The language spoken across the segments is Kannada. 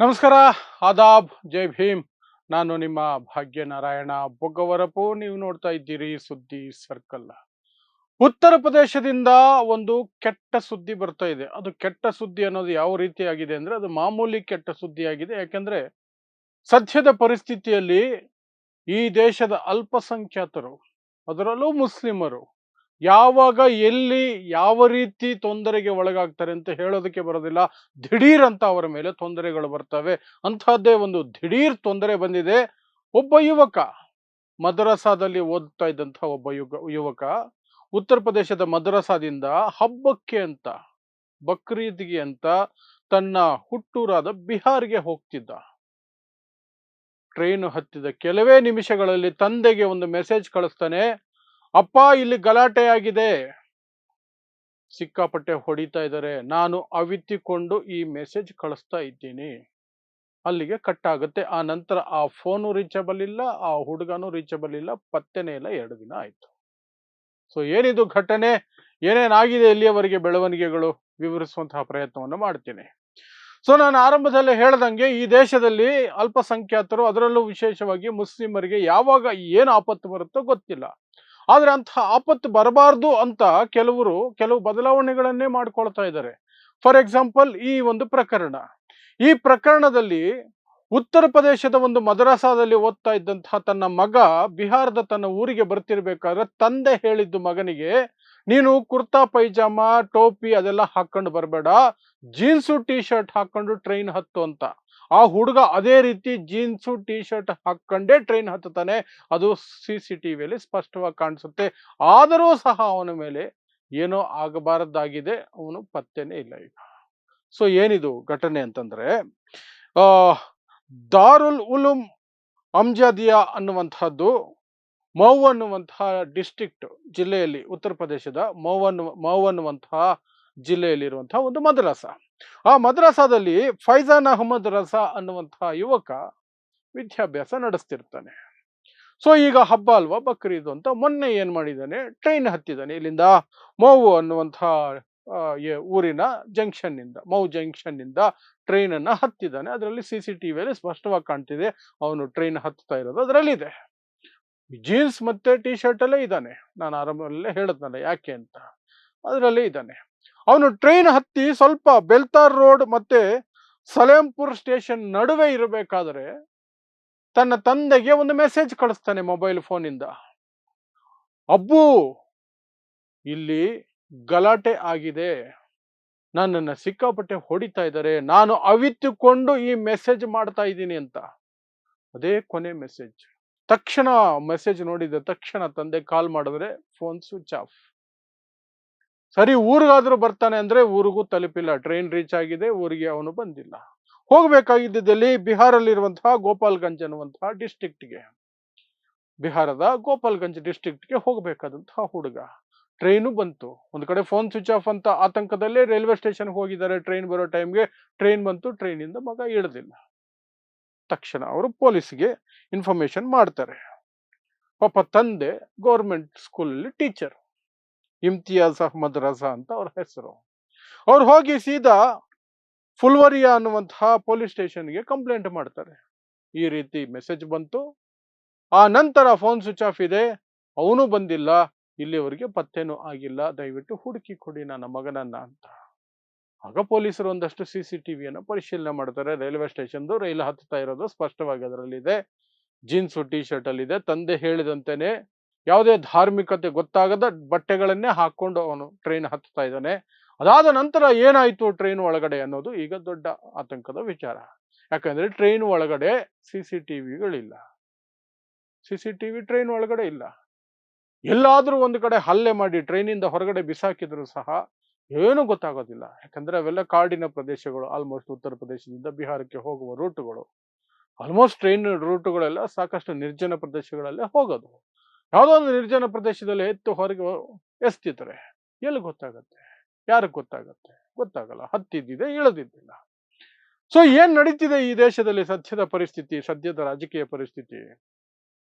ನಮಸ್ಕಾರ, ಆದಾಬ್, ಜೈ ಭೀಮ್. ನಾನು ನಿಮ್ಮ ಭಾಗ್ಯನಾರಾಯಣ ಬೊಗ್ಗವರಪು. ನೀವು ನೋಡ್ತಾ ಇದ್ದೀರಿ ಸುದ್ದಿ ಸರ್ಕಲ್. ಉತ್ತರ ಪ್ರದೇಶದಿಂದ ಒಂದು ಕೆಟ್ಟ ಸುದ್ದಿ ಬರ್ತಾ ಇದೆ. ಅದು ಕೆಟ್ಟ ಸುದ್ದಿ ಅನ್ನೋದು ಯಾವ ರೀತಿಯಾಗಿದೆ ಅಂದ್ರೆ, ಅದು ಮಾಮೂಲಿ ಕೆಟ್ಟ ಸುದ್ದಿ ಆಗಿದೆ. ಯಾಕಂದ್ರೆ ಸದ್ಯದ ಪರಿಸ್ಥಿತಿಯಲ್ಲಿ ಈ ದೇಶದ ಅಲ್ಪಸಂಖ್ಯಾತರು, ಅದರಲ್ಲೂ ಮುಸ್ಲಿಮರು, ಯಾವಾಗ ಎಲ್ಲಿ ಯಾವ ರೀತಿ ತೊಂದರೆಗೆ ಒಳಗಾಗ್ತಾರೆ ಅಂತ ಹೇಳೋದಕ್ಕೆ ಬರೋದಿಲ್ಲ. ದಿಢೀರ್ ಅಂತ ಅವರ ಮೇಲೆ ತೊಂದರೆಗಳು ಬರ್ತವೆ. ಅಂತಹದ್ದೇ ಒಂದು ದಿಢೀರ್ ತೊಂದರೆ ಬಂದಿದೆ. ಒಬ್ಬ ಯುವಕ, ಮದ್ರಸಾದಲ್ಲಿ ಓದ್ತಾ ಇದ್ದಂತಹ ಒಬ್ಬ ಯುವಕ ಉತ್ತರ ಪ್ರದೇಶದ ಮದ್ರಸಾದಿಂದ ಹಬ್ಬಕ್ಕೆ ಅಂತ, ಬಕ್ರೀದ್ಗೆ ಅಂತ ತನ್ನ ಹುಟ್ಟೂರಾದ ಬಿಹಾರ್ಗೆ ಹೋಗ್ತಿದ್ದ. ಟ್ರೈನ್ ಹತ್ತಿದ ಕೆಲವೇ ನಿಮಿಷಗಳಲ್ಲಿ ತಂದೆಗೆ ಒಂದು ಮೆಸೇಜ್ ಕಳಿಸ್ತಾನೆ. ಅಪ್ಪ, ಇಲ್ಲಿ ಗಲಾಟೆ ಆಗಿದೆ, ಸಿಕ್ಕಾಪಟ್ಟೆ ಹೊಡಿತಾ ಇದ್ದಾರೆ, ನಾನು ಅವಿತಿಕೊಂಡು ಈ ಮೆಸೇಜ್ ಕಳಿಸ್ತಾ ಇದ್ದೀನಿ. ಅಲ್ಲಿಗೆ ಕಟ್ ಆಗುತ್ತೆ. ಆ ನಂತರ ಆ ಫೋನು ರೀಚಬಲ್ ಇಲ್ಲ, ಆ ಹುಡುಗನೂ ರೀಚಬಲ್ ಇಲ್ಲ, ಪತ್ತೆನೇ ಇಲ್ಲ. 2 ದಿನ ಆಯ್ತು. ಸೊ ಏನಿದು ಘಟನೆ, ಏನೇನಾಗಿದೆ ಇಲ್ಲಿಯವರೆಗೆ ಬೆಳವಣಿಗೆಗಳು, ವಿವರಿಸುವಂತಹ ಪ್ರಯತ್ನವನ್ನು ಮಾಡ್ತೀನಿ. ಸೊ ನಾನು ಆರಂಭದಲ್ಲೇ ಹೇಳ್ದಂಗೆ, ಈ ದೇಶದಲ್ಲಿ ಅಲ್ಪಸಂಖ್ಯಾತರು, ಅದರಲ್ಲೂ ವಿಶೇಷವಾಗಿ ಮುಸ್ಲಿಮರಿಗೆ ಯಾವಾಗ ಏನು ಆಪತ್ತು ಬರುತ್ತೋ ಗೊತ್ತಿಲ್ಲ. ಆದ್ರೆ ಅಂತಹ ಆಪತ್ತು ಬರಬಾರ್ದು ಅಂತ ಕೆಲವು ಬದಲಾವಣೆಗಳನ್ನೇ ಮಾಡ್ಕೊಳ್ತಾ ಇದ್ದಾರೆ. ಫಾರ್ ಎಕ್ಸಾಂಪಲ್, ಈ ಒಂದು ಪ್ರಕರಣ, ಈ ಪ್ರಕರಣದಲ್ಲಿ ಉತ್ತರ ಪ್ರದೇಶದ ಒಂದು ಮದ್ರಸಾದಲ್ಲಿ ಓದ್ತಾ ಇದ್ದಂತಹ ತನ್ನ ಮಗ ಬಿಹಾರದ ತನ್ನ ಊರಿಗೆ ಬರ್ತಿರ್ಬೇಕಾದ್ರೆ ತಂದೆ ಹೇಳಿದ್ದು ಮಗನಿಗೆ, ನೀನು ಕುರ್ತಾ ಪೈಜಾಮ ಟೋಪಿ ಅದೆಲ್ಲ ಹಾಕೊಂಡು ಬರಬೇಡ, ಜೀನ್ಸು ಟಿ ಶರ್ಟ್ ಹಾಕೊಂಡು ಟ್ರೈನ್ ಹತ್ತು ಅಂತ. ಆ ಹುಡುಗ ಅದೇ ರೀತಿ ಜೀನ್ಸು ಟಿ ಶರ್ಟ್ ಹಾಕೊಂಡೇ ಟ್ರೈನ್ ಹತ್ತುತ್ತಾನೆ. ಅದು CCTVಯಲ್ಲಿ ಸ್ಪಷ್ಟವಾಗಿ ಕಾಣಿಸುತ್ತೆ. ಆದರೂ ಸಹ ಅವನ ಮೇಲೆ ಏನೋ ಆಗಬಾರದಾಗಿದೆ, ಅವನು ಪತ್ತೆನೇ ಇಲ್ಲ ಈಗ. ಸೊ ಏನಿದು ಘಟನೆ ಅಂತಂದ್ರೆ, ಆ ದಾರುಲ್ ಉಲೂಮ್ ಅಮ್ಜದಿಯಾ ಅನ್ನುವಂತಹದ್ದು ಮೌ ಅನ್ನುವಂತಹ ಡಿಸ್ಟ್ರಿಕ್ಟ್ ಜಿಲ್ಲೆಯಲ್ಲಿ, ಉತ್ತರ ಪ್ರದೇಶದ ಮೌ ಅನ್ನುವಂತಹ ಜಿಲ್ಲೆಯಲ್ಲಿರುವಂತಹ ಒಂದು ಮದ್ರಸ. ಆ ಮದ್ರಸಾದಲ್ಲಿ ಫೈಜಾನ್ ಅಹಮದ್ ರಜಾ ಅನ್ನುವಂತಹ ಯುವಕ ವಿದ್ಯಾಭ್ಯಾಸ ನಡೆಸ್ತಿರ್ತಾನೆ. ಸೊ ಈಗ ಹಬ್ಬ ಅಲ್ವಾ, ಬಕ್ರೀದ್ ಅಂತ ಮೊನ್ನೆ ಏನ್ ಮಾಡಿದ್ದಾನೆ, ಟ್ರೈನ್ ಹತ್ತಿದ್ದಾನೆ. ಇಲ್ಲಿಂದ ಮೌ ಅನ್ನುವಂತಹ ಊರಿನ ಮೌ ಜಂಕ್ಷನ್ ನಿಂದ ಟ್ರೈನ್ ಅನ್ನ ಹತ್ತಿದ್ದಾನೆ. ಅದರಲ್ಲಿ CCTVಯಲ್ಲಿ ಸ್ಪಷ್ಟವಾಗಿ ಕಾಣ್ತಿದೆ ಅವನು ಟ್ರೈನ್ ಹತ್ತುತ್ತಾ ಇರೋದು. ಅದರಲ್ಲಿದೆ ಜೀನ್ಸ್ ಮತ್ತೆ ಟಿ ಶರ್ಟ್ ಅಲ್ಲೇ ಇದ್ದಾನೆ. ನಾನು ಆರಂಭದಲ್ಲೇ ಹೇಳಿದ್ನಲ್ಲ ಯಾಕೆ ಅಂತ, ಅದರಲ್ಲೇ ಇದ್ದಾನೆ. ಅವನು ಟ್ರೈನ್ ಹತ್ತಿ ಸ್ವಲ್ಪ ಬೆಲ್ತಾರ್ ರೋಡ್ ಮತ್ತೆ ಸಲೇಂಪುರ್ ಸ್ಟೇಷನ್ ನಡುವೆ ಇರಬೇಕಾದ್ರೆ ತನ್ನ ತಂದೆಗೆ ಒಂದು ಮೆಸೇಜ್ ಕಳಿಸ್ತಾನೆ ಮೊಬೈಲ್ ಫೋನಿಂದ. ಅಬ್ಬು, ಇಲ್ಲಿ ಗಲಾಟೆ ಆಗಿದೆ, ನನ್ನನ್ನು ಸಿಕ್ಕಾಪಟ್ಟೆ ಹೊಡಿತಾ ಇದ್ದಾರೆ, ನಾನು ಅವಿತುಕೊಂಡು ಈ ಮೆಸೇಜ್ ಮಾಡ್ತಾ ಇದ್ದೀನಿ ಅಂತ. ಅದೇ ಕೊನೆ ಮೆಸೇಜ್. ತಕ್ಷಣ ಮೆಸೇಜ್ ನೋಡಿದ ತಕ್ಷಣ ತಂದೆ ಕಾಲ್ ಮಾಡಿದ್ರೆ ಫೋನ್ ಸ್ವಿಚ್ ಆಫ್. ಸರಿ, ಊರಿಗಾದ್ರೂ ಬರ್ತಾನೆ ಅಂದ್ರೆ ಊರಿಗೂ ತಲುಪಿಲ್ಲ. ಟ್ರೈನ್ ರೀಚ್ ಆಗಿದೆ, ಊರಿಗೆ ಅವನು ಬಂದಿಲ್ಲ. ಹೋಗ್ಬೇಕಾಗಿದ್ದಲ್ಲಿ ಬಿಹಾರಲ್ಲಿರುವಂತಹ ಗೋಪಾಲ್ಗಂಜ್ ಅನ್ನುವಂತಹ ಡಿಸ್ಟ್ರಿಕ್ಟ್ಗೆ, ಬಿಹಾರದ ಗೋಪಾಲ್ಗಂಜ್ ಡಿಸ್ಟ್ರಿಕ್ಟ್ಗೆ ಹೋಗ್ಬೇಕಾದಂತಹ ಹುಡುಗ. ಟ್ರೈನು ಬಂತು. ಒಂದು ಕಡೆ ಫೋನ್ ಸ್ವಿಚ್ ಆಫ್ ಅಂತ ಆತಂಕದಲ್ಲೇ ರೈಲ್ವೆ ಸ್ಟೇಷನ್ಗೆ ಹೋಗಿದ್ದಾರೆ. ಟ್ರೈನ್ ಬರೋ ಟೈಮ್ಗೆ ಟ್ರೈನ್ ಬಂತು, ಟ್ರೈನಿಂದ ಮಗ ಇಳಿದಿಲ್ಲ. ತಕ್ಷಣ ಅವರು ಪೊಲೀಸ್ಗೆ ಇನ್ಫಾರ್ಮೇಶನ್ ಮಾಡ್ತಾರೆ. ಪಾಪ ತಂದೆ ಗೌರ್ಮೆಂಟ್ ಸ್ಕೂಲಲ್ಲಿ ಟೀಚರ್, ಇಮ್ತಿಯಾಜ್ ಅಹಮದ್ ರಜಾ ಅಂತ ಅವ್ರ ಹೆಸರು. ಅವ್ರು ಹೋಗಿ ಸೀದಾ ಫುಲ್ವರಿಯಾ ಅನ್ನುವಂತಹ ಪೊಲೀಸ್ ಸ್ಟೇಷನ್ಗೆ ಕಂಪ್ಲೇಂಟ್ ಮಾಡ್ತಾರೆ. ಈ ರೀತಿ ಮೆಸೇಜ್ ಬಂತು, ಆ ನಂತರ ಫೋನ್ ಸ್ವಿಚ್ ಆಫ್ ಇದೆ, ಅವನು ಬಂದಿಲ್ಲ, ಇಲ್ಲಿವರೆಗೆ ಪತ್ತೇನೂ ಆಗಿಲ್ಲ, ದಯವಿಟ್ಟು ಹುಡುಕಿ ಕೊಡಿ ನನ್ನ ಮಗನನ್ನ ಅಂತ. ಆಗ ಪೊಲೀಸರು ಒಂದಷ್ಟು CCTVಯನ್ನು ಪರಿಶೀಲನೆ ಮಾಡ್ತಾರೆ. ರೈಲ್ವೆ ಸ್ಟೇಷನ್ದು ರೈಲು ಹತ್ತುತ್ತಾ ಇರೋದು ಸ್ಪಷ್ಟವಾಗಿ ಅದರಲ್ಲಿದೆ. ಜೀನ್ಸು ಟಿ ಶರ್ಟ್ ಅಲ್ಲಿದೆ. ತಂದೆ ಹೇಳಿದಂತೆಯೇ ಯಾವುದೇ ಧಾರ್ಮಿಕತೆ ಗೊತ್ತಾಗದ ಬಟ್ಟೆಗಳನ್ನೇ ಹಾಕೊಂಡು ಅವನು ಟ್ರೈನ್ ಹತ್ತುತ್ತಾ ಇದ್ದಾನೆ. ಅದಾದ ನಂತರ ಏನಾಯ್ತು ಟ್ರೈನ್ ಒಳಗಡೆ ಅನ್ನೋದು ಈಗ ದೊಡ್ಡ ಆತಂಕದ ವಿಚಾರ. ಯಾಕಂದ್ರೆ ಟ್ರೈನ್ ಒಳಗಡೆ CCTVಗಳಿಲ್ಲ. CCTV ಟ್ರೈನ್ ಒಳಗಡೆ ಇಲ್ಲ. ಎಲ್ಲಾದ್ರೂ ಒಂದು ಕಡೆ ಹಲ್ಲೆ ಮಾಡಿ ಟ್ರೈನಿಂದ ಹೊರಗಡೆ ಬಿಸಾಕಿದ್ರು ಸಹ ಏನು ಗೊತ್ತಾಗೋದಿಲ್ಲ. ಯಾಕಂದ್ರೆ ಅವೆಲ್ಲ ಕಾಡಿನ ಪ್ರದೇಶಗಳು, ಆಲ್ಮೋಸ್ಟ್ ಉತ್ತರ ಪ್ರದೇಶದಿಂದ ಬಿಹಾರಕ್ಕೆ ಹೋಗುವ ರೂಟುಗಳು. ಆಲ್ಮೋಸ್ಟ್ ಟ್ರೈನ್ ರೂಟುಗಳೆಲ್ಲ ಸಾಕಷ್ಟು ನಿರ್ಜನ ಪ್ರದೇಶಗಳಲ್ಲೇ ಹೋಗೋದು. ಯಾವುದೋ ಒಂದು ನಿರ್ಜನ ಪ್ರದೇಶದಲ್ಲಿ ಹೊರಗೆ ಎಸ್ತಿದ್ದಾರೆ. ಎಲ್ಲಿ ಗೊತ್ತಾಗತ್ತೆ, ಯಾರಿಗೆ ಗೊತ್ತಾಗತ್ತೆ? ಗೊತ್ತಾಗಲ್ಲ. ಹತ್ತಿದ್ದಿದೆ, ಇಳದಿದ್ದಿಲ್ಲ. ಸೊ ಏನ್ ನಡೀತಿದೆ ಈ ದೇಶದಲ್ಲಿ ಸದ್ಯದ ಪರಿಸ್ಥಿತಿ, ಸದ್ಯದ ರಾಜಕೀಯ ಪರಿಸ್ಥಿತಿ?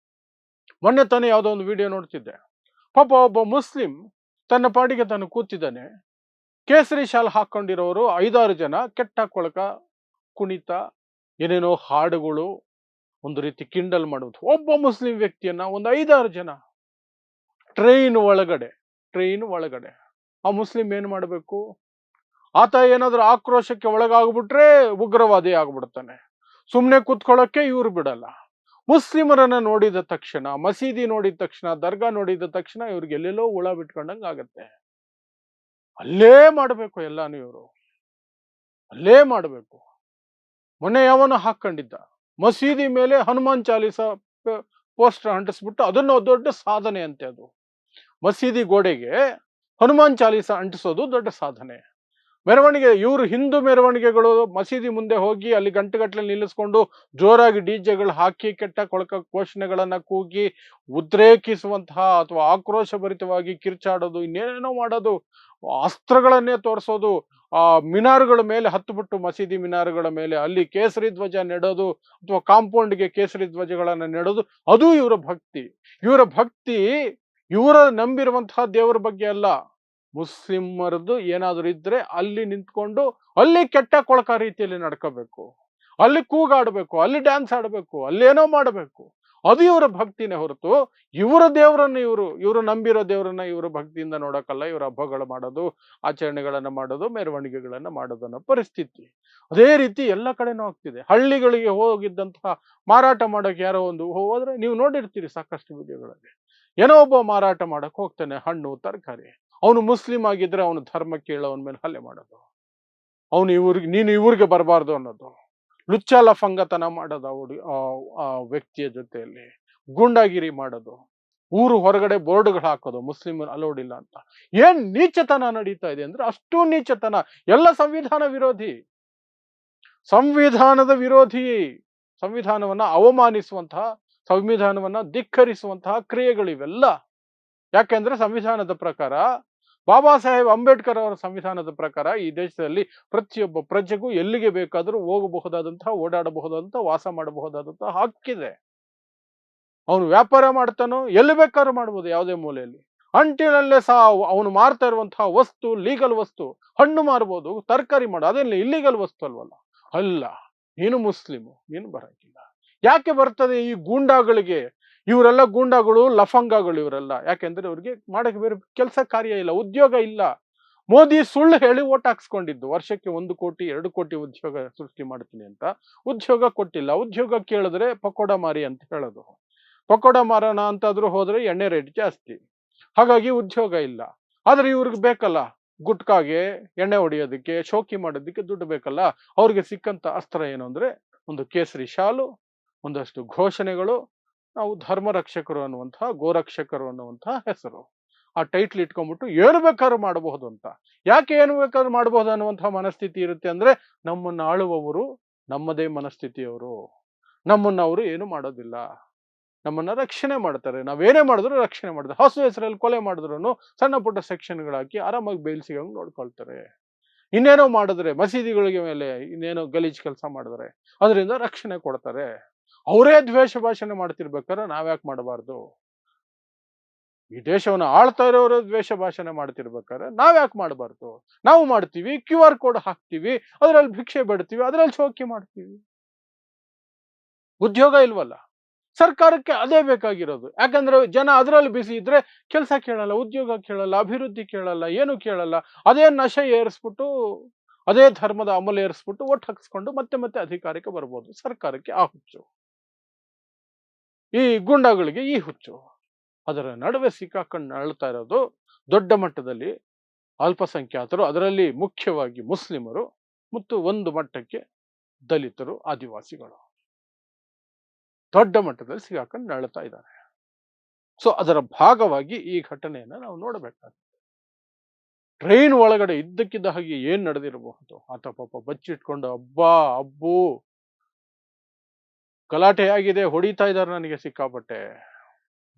ಮೊನ್ನೆ ತಾನೇ ಯಾವುದೋ ಒಂದು ವಿಡಿಯೋ ನೋಡ್ತಿದ್ದೆ. ಪಾಪ ಒಬ್ಬ ಮುಸ್ಲಿಂ ತನ್ನ ಪಾಡಿಗೆ ತಾನು ಕೂತಿದ್ದಾನೆ. ಕೇಸರಿ ಶಾಲ್ ಹಾಕೊಂಡಿರೋರು 5-6 ಜನ ಕೆಟ್ಟ ಕೊಳಕ ಕುಣಿತ ಏನೇನೋ ಹಾಡುಗಳು, ಒಂದು ರೀತಿ ಕಿಂಡಲ್ ಮಾಡುವುದು. ಒಬ್ಬ ಮುಸ್ಲಿಂ ವ್ಯಕ್ತಿಯನ್ನ ಒಂದು 5-6 ಜನ ಟ್ರೈನ್ ಒಳಗಡೆ ಟ್ರೈನ್ ಒಳಗಡೆ ಆ ಮುಸ್ಲಿಂ ಏನ್ ಮಾಡಬೇಕು? ಆತ ಏನಾದ್ರೂ ಆಕ್ರೋಶಕ್ಕೆ ಒಳಗಾಗ್ಬಿಟ್ರೆ ಉಗ್ರವಾದಿ ಆಗ್ಬಿಡ್ತಾನೆ. ಸುಮ್ನೆ ಕೂತ್ಕೊಳ್ಳೋಕೆ ಇವ್ರು ಬಿಡಲ್ಲ. ಮುಸ್ಲಿಮರನ್ನ ನೋಡಿದ ತಕ್ಷಣ, ಮಸೀದಿ ನೋಡಿದ ತಕ್ಷಣ, ದರ್ಗಾ ನೋಡಿದ ತಕ್ಷಣ ಇವ್ರಿಗೆ ಎಲ್ಲೆಲ್ಲೋ ಹುಳ ಬಿಟ್ಕೊಂಡಂಗೆ ಆಗತ್ತೆ. ಅಲ್ಲೇ ಮಾಡಬೇಕು ಎಲ್ಲಾನು ಇವರು, ಅಲ್ಲೇ ಮಾಡಬೇಕು. ಮೊನ್ನೆ ಯಾವನೋ ಹಾಕೊಂಡಿದ್ದ ಮಸೀದಿ ಮೇಲೆ ಹನುಮಾನ್ ಚಾಲೀಸ ಪೋಸ್ಟರ್ ಅಂಟಿಸ್ಬಿಟ್ಟು, ಅದನ್ನು ದೊಡ್ಡ ಸಾಧನೆ ಅಂತೆ ಅದು. ಮಸೀದಿ ಗೋಡೆಗೆ ಹನುಮಾನ್ ಚಾಲೀಸ ಅಂಟಿಸೋದು ದೊಡ್ಡ ಸಾಧನೆ. ಮೆರವಣಿಗೆ, ಇವರು ಹಿಂದೂ ಮೆರವಣಿಗೆಗಳು ಮಸೀದಿ ಮುಂದೆ ಹೋಗಿ ಅಲ್ಲಿ ಗಂಟೆಗಟ್ಟಲೆ ನಿಲ್ಲಿಸ್ಕೊಂಡು ಜೋರಾಗಿ ಡಿಜೆಗಳು ಹಾಕಿ ಕೆಟ್ಟ ಕೊಳಕ ಘೋಷಣೆಗಳನ್ನ ಕೂಗಿ ಉದ್ರೇಕಿಸುವಂತಹ ಅಥವಾ ಆಕ್ರೋಶಭರಿತವಾಗಿ ಕಿರ್ಚಾಡೋದು, ಇನ್ನೇನೇನೋ ಮಾಡೋದು, ಅಸ್ತ್ರಗಳನ್ನೇ ತೋರಿಸೋದು, ಆ ಮಿನಾರುಗಳ ಮೇಲೆ ಹತ್ತುಬಿಟ್ಟು ಮಸೀದಿ ಮಿನಾರುಗಳ ಮೇಲೆ ಅಲ್ಲಿ ಕೇಸರಿ ಧ್ವಜ ನೆಡೋದು ಅಥವಾ ಕಾಂಪೌಂಡ್ಗೆ ಕೇಸರಿ ಧ್ವಜಗಳನ್ನ ನೆಡೋದು, ಅದು ಇವರ ಭಕ್ತಿ. ಇವರ ಭಕ್ತಿ ಇವರ ನಂಬಿರುವಂತಹ ದೇವರ ಬಗ್ಗೆ ಅಲ್ಲ. ಮುಸ್ಲಿಮರದ್ದು ಏನಾದರೂ ಇದ್ರೆ ಅಲ್ಲಿ ನಿಂತ್ಕೊಂಡು ಅಲ್ಲಿ ಕೆಟ್ಟ ಕೊಳಕ ರೀತಿಯಲ್ಲಿ ನಡ್ಕೋಬೇಕು, ಅಲ್ಲಿ ಕೂಗಾಡಬೇಕು, ಅಲ್ಲಿ ಡ್ಯಾನ್ಸ್ ಆಡಬೇಕು, ಅಲ್ಲೇನೋ ಮಾಡಬೇಕು. ಅದು ಇವರ ಭಕ್ತಿನೇ ಹೊರತು ಇವರ ದೇವರನ್ನ ಇವರು ನಂಬಿರೋ ದೇವರನ್ನ ಇವರು ಭಕ್ತಿಯಿಂದ ನೋಡಕ್ಕಲ್ಲ. ಇವರ ಹಬ್ಬಗಳು ಮಾಡೋದು, ಆಚರಣೆಗಳನ್ನ ಮಾಡೋದು, ಮೆರವಣಿಗೆಗಳನ್ನ ಮಾಡೋದು ಅನ್ನೋ ಪರಿಸ್ಥಿತಿ. ಅದೇ ರೀತಿ ಎಲ್ಲ ಕಡೆನೂ ಆಗ್ತಿದೆ. ಹಳ್ಳಿಗಳಿಗೆ ಹೋಗಿದ್ದಂತಹ ಮಾರಾಟ ಮಾಡೋಕೆ ಯಾರೋ ಒಂದು ಹೋದ್ರೆ ನೀವು ನೋಡಿರ್ತೀರಿ ಸಾಕಷ್ಟು ವಿಡಿಯೋಗಳಲ್ಲಿ. ಏನೋ ಒಬ್ಬ ಮಾರಾಟ ಮಾಡಕ್ ಹೋಗ್ತಾನೆ ಹಣ್ಣು ತರಕಾರಿ, ಅವನು ಮುಸ್ಲಿಂ ಆಗಿದ್ರೆ ಅವನು ಧರ್ಮ ಕೇಳೋ ಅವನ ಮೇಲೆ ಹಲ್ಲೆ ಮಾಡೋದು, ನೀನು ಇವ್ರಿಗೆ ಬರಬಾರ್ದು ಅನ್ನೋದು, ಲುಚ್ಚ ಲಫಂಗತನ ಮಾಡೋದು ಆ ವ್ಯಕ್ತಿಯ ಜೊತೆಯಲ್ಲಿ, ಗೂಂಡಾಗಿರಿ ಮಾಡೋದು, ಊರು ಹೊರಗಡೆ ಬೋರ್ಡ್ಗಳು ಹಾಕೋದು ಮುಸ್ಲಿಮರು ಅಲೋಡ್ ಇಲ್ಲ ಅಂತ. ಏನ್ ನೀಚತನ ನಡೀತಾ ಇದೆ ಅಂದ್ರೆ ಅಷ್ಟು ನೀಚತನ. ಎಲ್ಲ ಸಂವಿಧಾನ ವಿರೋಧಿ, ಸಂವಿಧಾನದ ವಿರೋಧಿ, ಸಂವಿಧಾನವನ್ನ ಅವಮಾನಿಸುವಂತಹ, ಸಂವಿಧಾನವನ್ನ ಧಿಕ್ಕರಿಸುವಂತಹ ಕ್ರಿಯೆಗಳಿವೆಲ್ಲ. ಯಾಕೆಂದ್ರೆ ಸಂವಿಧಾನದ ಪ್ರಕಾರ, ಬಾಬಾ ಸಾಹೇಬ್ ಅಂಬೇಡ್ಕರ್ ಅವರ ಸಂವಿಧಾನದ ಪ್ರಕಾರ ಈ ದೇಶದಲ್ಲಿ ಪ್ರತಿಯೊಬ್ಬ ಪ್ರಜೆಗೂ ಎಲ್ಲಿಗೆ ಬೇಕಾದರೂ ಹೋಗಬಹುದಾದಂತಹ, ಓಡಾಡಬಹುದಾದಂತಹ, ವಾಸ ಮಾಡಬಹುದಾದಂತಹ ಹಕ್ಕಿದೆ. ಅವನು ವ್ಯಾಪಾರ ಮಾಡ್ತಾನೋ ಎಲ್ಲಿ ಬೇಕಾದ್ರೂ ಮಾಡ್ಬೋದು, ಯಾವುದೇ ಮೂಲೆಯಲ್ಲಿ. ಅಂಟಿನಲ್ಲೇ ಸಹ ಅವನು ಮಾರ್ತಾ ಇರುವಂತಹ ವಸ್ತು ಲೀಗಲ್ ವಸ್ತು, ಹಣ್ಣು ಮಾರ್ಬೋದು, ತರಕಾರಿ ಮಾಡು, ಅದೇನು ಇಲ್ಲಿಗಲ್ ವಸ್ತು ಅಲ್ವಲ್ಲ. ಅಲ್ಲ, ನೀನು ಮುಸ್ಲಿಮು, ನೀನು ಬರಂಗಿಲ್ಲ. ಯಾಕೆ ಬರ್ತದೆ ಈ ಗೂಂಡಾಗಳಿಗೆ? ಇವರೆಲ್ಲ ಗೂಂಡಾಗಳು, ಲಫಂಗಗಳು ಇವರೆಲ್ಲ. ಯಾಕೆಂದ್ರೆ ಇವ್ರಿಗೆ ಮಾಡಕ್ಕೆ ಬೇರೆ ಕೆಲಸ ಕಾರ್ಯ ಇಲ್ಲ, ಉದ್ಯೋಗ ಇಲ್ಲ. ಮೋದಿ ಸುಳ್ಳು ಹೇಳಿ ಓಟ್ ಹಾಕ್ಸ್ಕೊಂಡಿದ್ದು, ವರ್ಷಕ್ಕೆ 1 ಕೋಟಿ 2 ಕೋಟಿ ಉದ್ಯೋಗ ಸೃಷ್ಟಿ ಮಾಡ್ತೀನಿ ಅಂತ. ಉದ್ಯೋಗ ಕೊಟ್ಟಿಲ್ಲ. ಉದ್ಯೋಗ ಕೇಳಿದ್ರೆ ಪಕೋಡ ಮಾರಿ ಅಂತ ಹೇಳೋದು. ಪಕೋಡ ಮಾರೋಣ ಅಂತಾದ್ರೂ ಹೋದ್ರೆ ಎಣ್ಣೆ ರೇಟ್ ಜಾಸ್ತಿ, ಹಾಗಾಗಿ ಉದ್ಯೋಗ ಇಲ್ಲ. ಆದ್ರೆ ಇವ್ರಿಗೆ ಬೇಕಲ್ಲ, ಗುಟ್ಕಾಗೆ, ಎಣ್ಣೆ ಹೊಡಿಯೋದಕ್ಕೆ, ಶೋಕಿ ಮಾಡೋದಕ್ಕೆ ದುಡ್ಡು ಬೇಕಲ್ಲ. ಅವ್ರಿಗೆ ಸಿಕ್ಕಂತ ಅಸ್ತ್ರ ಏನು ಅಂದ್ರೆ ಒಂದು ಕೇಸರಿ ಶಾಲು, ಒಂದಷ್ಟು ಘೋಷಣೆಗಳು, ನಾವು ಧರ್ಮ ರಕ್ಷಕರು ಅನ್ನುವಂತಹ, ಗೋರಕ್ಷಕರು ಅನ್ನುವಂತಹ ಹೆಸರು, ಆ ಟೈಟ್ಲ್ ಇಟ್ಕೊಂಡ್ಬಿಟ್ಟು ಏನು ಬೇಕಾದ್ರೂ ಮಾಡಬಹುದು ಅಂತ. ಯಾಕೆ ಏನು ಬೇಕಾದ್ರೂ ಮಾಡಬಹುದು ಅನ್ನುವಂತಹ ಮನಸ್ಥಿತಿ ಇರುತ್ತೆ ಅಂದ್ರೆ, ನಮ್ಮನ್ನ ಆಳುವವರು ನಮ್ಮದೇ ಮನಸ್ಥಿತಿಯವರು, ನಮ್ಮನ್ನ ಅವರು ಏನು ಮಾಡೋದಿಲ್ಲ, ನಮ್ಮನ್ನ ರಕ್ಷಣೆ ಮಾಡ್ತಾರೆ. ನಾವೇನೇ ಮಾಡಿದ್ರು ರಕ್ಷಣೆ ಮಾಡ್ತಾರೆ. ಹಸು ಹೆಸರಲ್ಲಿ ಕೊಲೆ ಮಾಡಿದ್ರು ಸಣ್ಣ ಪುಟ್ಟ ಸೆಕ್ಷನ್ಗಳಾಕಿ ಆರಾಮಾಗಿ ಬೇಲ್ ಸಿಗಂಗ್ ನೋಡ್ಕೊಳ್ತಾರೆ. ಇನ್ನೇನೋ ಮಾಡಿದ್ರೆ, ಮಸೀದಿಗಳಿಗೆ ಮೇಲೆ ಇನ್ನೇನೋ ಗಲೀಜ್ ಕೆಲಸ ಮಾಡಿದ್ರೆ ಅದರಿಂದ ರಕ್ಷಣೆ ಕೊಡ್ತಾರೆ. ಅವರೇ ದ್ವೇಷ ಭಾಷಣೆ ಮಾಡ್ತಿರ್ಬೇಕಾದ್ರೆ ನಾವ್ಯಾಕೆ ಮಾಡಬಾರ್ದು? ಈ ದೇಶವನ್ನು ಆಳ್ತಾ ಇರೋರು ದ್ವೇಷ ಭಾಷಣೆ ಮಾಡ್ತಿರ್ಬೇಕಾದ್ರೆ ನಾವ್ಯಾಕೆ ಮಾಡಬಾರ್ದು? ನಾವು ಮಾಡ್ತೀವಿ, QR ಕೋಡ್ ಹಾಕ್ತಿವಿ, ಅದ್ರಲ್ಲಿ ಭಿಕ್ಷೆ ಬೇಡ್ತೀವಿ, ಅದ್ರಲ್ಲಿ ಶೋಕಿ ಮಾಡ್ತೀವಿ. ಉದ್ಯೋಗ ಇಲ್ವಲ್ಲ. ಸರ್ಕಾರಕ್ಕೆ ಅದೇ ಬೇಕಾಗಿರೋದು. ಯಾಕಂದ್ರೆ ಜನ ಅದರಲ್ಲಿ ಬಿಸಿ ಇದ್ರೆ ಕೆಲಸ ಕೇಳಲ್ಲ, ಉದ್ಯೋಗ ಕೇಳಲ್ಲ, ಅಭಿವೃದ್ಧಿ ಕೇಳಲ್ಲ, ಏನು ಕೇಳಲ್ಲ. ಅದೇ ನಶೆ ಏರಿಸ್ಬಿಟ್ಟು, ಅದೇ ಧರ್ಮದ ಅಮಲು ಏರಿಸ್ಬಿಟ್ಟು ಒಟ್ಟು ಹಾಕಿಸ್ಕೊಂಡು ಮತ್ತೆ ಮತ್ತೆ ಅಧಿಕಾರಕ್ಕೆ ಬರ್ಬೋದು. ಸರ್ಕಾರಕ್ಕೆ ಆ ಹುಚ್ಚು, ಈ ಗೂಂಡಾಗಳಿಗೆ ಈ ಹುಚ್ಚು. ಅದರ ನಡುವೆ ಸಿಕ್ಕಾಕೊಂಡು ನರಳ್ತಾ ಇರೋದು ದೊಡ್ಡ ಮಟ್ಟದಲ್ಲಿ ಅಲ್ಪಸಂಖ್ಯಾತರು, ಅದರಲ್ಲಿ ಮುಖ್ಯವಾಗಿ ಮುಸ್ಲಿಮರು ಮತ್ತು ಒಂದು ಮಟ್ಟಕ್ಕೆ ದಲಿತರು, ಆದಿವಾಸಿಗಳು ದೊಡ್ಡ ಮಟ್ಟದಲ್ಲಿ ಸಿಗಾಕೊಂಡು ನರಳ್ತಾ ಇದ್ದಾರೆ. ಸೊ ಅದರ ಭಾಗವಾಗಿ ಈ ಘಟನೆಯನ್ನ ನಾವು ನೋಡಬೇಕಾಗ್ತದೆ. ಟ್ರೈನ್ ಒಳಗಡೆ ಇದ್ದಕ್ಕಿದ್ದ ಹಾಗೆ ಏನ್ ನಡೆದಿರಬಹುದು? ಆತ ಪಾಪ ಬಚ್ಚಿಟ್ಕೊಂಡು ಅಬ್ಬು ಗಲಾಟೆ ಆಗಿದೆ, ಹೊಡಿತಾ ಇದ್ದಾರೆ ನನಗೆ ಸಿಕ್ಕಾಪಟ್ಟೆ,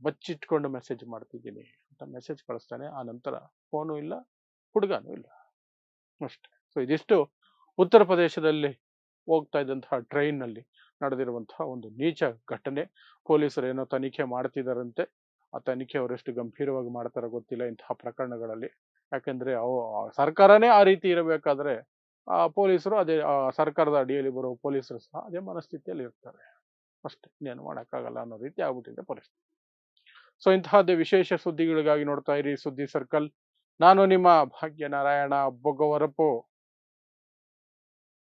ಬಚ್ಚಿಟ್ಕೊಂಡು ಮೆಸೇಜ್ ಮಾಡ್ತಿದ್ದೀನಿ ಅಂತ ಮೆಸೇಜ್ ಕಳಿಸ್ತಾನೆ. ಆ ನಂತರ ಫೋನು ಇಲ್ಲ, ಹುಡುಗನೂ ಇಲ್ಲ, ಅಷ್ಟೇ. ಸೊ ಇದಿಷ್ಟು ಉತ್ತರ ಪ್ರದೇಶದಲ್ಲಿ ಹೋಗ್ತಾ ಇದ್ದಂತಹ ಟ್ರೈನ್ ನಲ್ಲಿ ನಡೆದಿರುವಂತಹ ಒಂದು ನೀಚ ಘಟನೆ. ಪೊಲೀಸರು ಏನೋ ತನಿಖೆ ಮಾಡ್ತಿದಾರಂತೆ. ಆ ತನಿಖೆ ಅವರೆಷ್ಟು ಗಂಭೀರವಾಗಿ ಮಾಡ್ತಾರೋ ಗೊತ್ತಿಲ್ಲ ಇಂತಹ ಪ್ರಕರಣಗಳಲ್ಲಿ. ಯಾಕಂದ್ರೆ ಸರ್ಕಾರನೇ ಆ ರೀತಿ ಇರಬೇಕಾದ್ರೆ ಪೊಲೀಸರು ಅದೇ ಸರ್ಕಾರದ ಅಡಿಯಲ್ಲಿ ಬರುವ ಪೊಲೀಸರು ಸಹ ಅದೇ ಮನಸ್ಥಿತಿಯಲ್ಲಿ ಇರ್ತಾರೆ. ಅಷ್ಟೇ, ಇನ್ನೇನು ಮಾಡೋಕ್ಕಾಗಲ್ಲ ಅನ್ನೋ ರೀತಿ ಆಗ್ಬಿಟ್ಟಿದೆ ಪರಿಸ್ಥಿತಿ. ಸೊ ಇಂತಹದ್ದೇ ವಿಶೇಷ ಸುದ್ದಿಗಳಿಗಾಗಿ ನೋಡ್ತಾ ಇರಿ ಸುದ್ದಿ ಸರ್ಕಲ್. ನಾನು ನಿಮ್ಮ ಭಾಗ್ಯನಾರಾಯಣ ಬೊಗವರಪು.